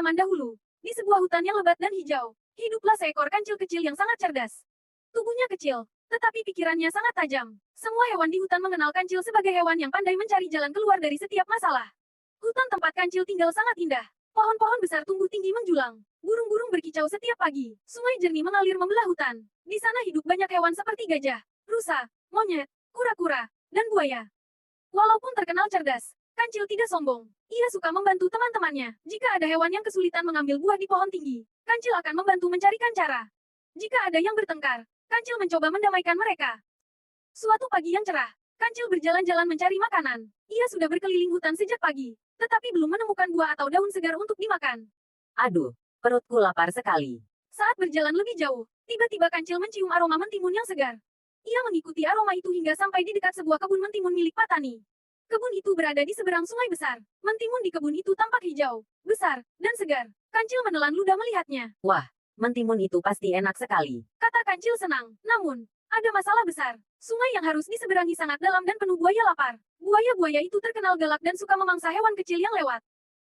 zaman dahulu, di sebuah hutan yang lebat dan hijau, hiduplah seekor kancil kecil yang sangat cerdas. Tubuhnya kecil, tetapi pikirannya sangat tajam. Semua hewan di hutan mengenal kancil sebagai hewan yang pandai mencari jalan keluar dari setiap masalah. Hutan tempat kancil tinggal sangat indah. Pohon-pohon besar tumbuh tinggi menjulang. Burung-burung berkicau setiap pagi. Sungai jernih mengalir membelah hutan. Di sana hidup banyak hewan seperti gajah, rusa, monyet, kura-kura, dan buaya. Walaupun terkenal cerdas, kancil tidak sombong. Ia suka membantu teman-temannya. Jika ada hewan yang kesulitan mengambil buah di pohon tinggi, kancil akan membantu mencarikan cara. Jika ada yang bertengkar, kancil mencoba mendamaikan mereka. Suatu pagi yang cerah, kancil berjalan-jalan mencari makanan. Ia sudah berkeliling hutan sejak pagi, tetapi belum menemukan buah atau daun segar untuk dimakan. Aduh, perutku lapar sekali. Saat berjalan lebih jauh, tiba-tiba kancil mencium aroma mentimun yang segar. Ia mengikuti aroma itu hingga sampai di dekat sebuah kebun mentimun milik petani. Kebun itu berada di seberang sungai besar. Mentimun di kebun itu tampak hijau, besar, dan segar. Kancil menelan ludah melihatnya. Wah, mentimun itu pasti enak sekali. Kata kancil senang. Namun, ada masalah besar. Sungai yang harus diseberangi sangat dalam dan penuh buaya lapar. Buaya-buaya itu terkenal galak dan suka memangsa hewan kecil yang lewat.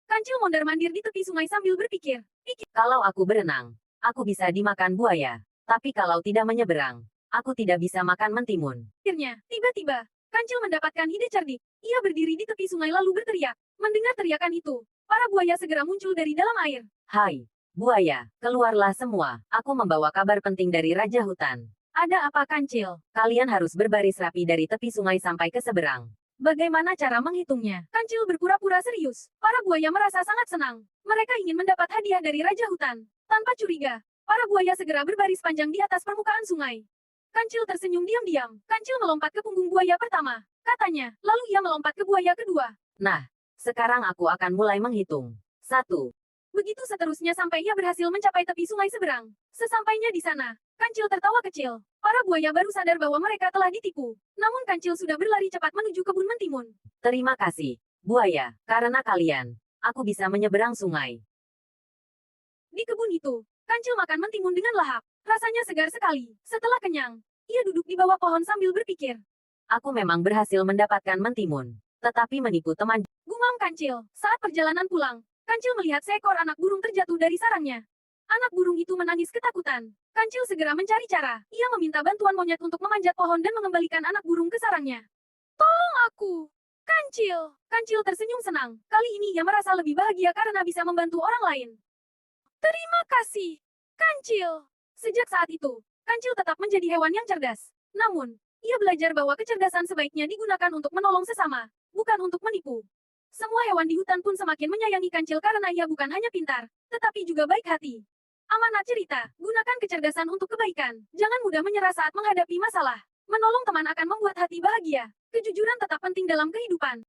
Kancil mondar-mandir di tepi sungai sambil berpikir. Kalau aku berenang, aku bisa dimakan buaya. Tapi kalau tidak menyeberang, aku tidak bisa makan mentimun. Akhirnya, tiba-tiba, kancil mendapatkan ide cerdik. Ia berdiri di tepi sungai lalu berteriak. Mendengar teriakan itu, para buaya segera muncul dari dalam air. Hai, buaya, keluarlah semua. Aku membawa kabar penting dari Raja Hutan. Ada apa kancil? Kalian harus berbaris rapi dari tepi sungai sampai ke seberang. Bagaimana cara menghitungnya? Kancil berpura-pura serius. Para buaya merasa sangat senang. Mereka ingin mendapat hadiah dari Raja Hutan. Tanpa curiga, para buaya segera berbaris panjang di atas permukaan sungai. Kancil tersenyum diam-diam. Kancil melompat ke punggung buaya pertama, katanya. Lalu ia melompat ke buaya kedua. Nah, sekarang aku akan mulai menghitung. 1. Begitu seterusnya sampai ia berhasil mencapai tepi sungai seberang. Sesampainya di sana, kancil tertawa kecil. Para buaya baru sadar bahwa mereka telah ditipu. Namun kancil sudah berlari cepat menuju kebun mentimun. Terima kasih, buaya. Karena kalian, aku bisa menyeberang sungai. Di kebun itu, kancil makan mentimun dengan lahap. Rasanya segar sekali. Setelah kenyang, ia duduk di bawah pohon sambil berpikir. Aku memang berhasil mendapatkan mentimun. Tetapi menipu teman. Gumam kancil. Saat perjalanan pulang, kancil melihat seekor anak burung terjatuh dari sarangnya. Anak burung itu menangis ketakutan. Kancil segera mencari cara. Ia meminta bantuan monyet untuk memanjat pohon dan mengembalikan anak burung ke sarangnya. Tolong aku! Kancil! Kancil tersenyum senang. Kali ini ia merasa lebih bahagia karena bisa membantu orang lain. Terima kasih, kancil! Sejak saat itu, kancil tetap menjadi hewan yang cerdas. Namun, ia belajar bahwa kecerdasan sebaiknya digunakan untuk menolong sesama, bukan untuk menipu. Semua hewan di hutan pun semakin menyayangi kancil karena ia bukan hanya pintar, tetapi juga baik hati. Amanat cerita, gunakan kecerdasan untuk kebaikan. Jangan mudah menyerah saat menghadapi masalah. Menolong teman akan membuat hati bahagia. Kejujuran tetap penting dalam kehidupan.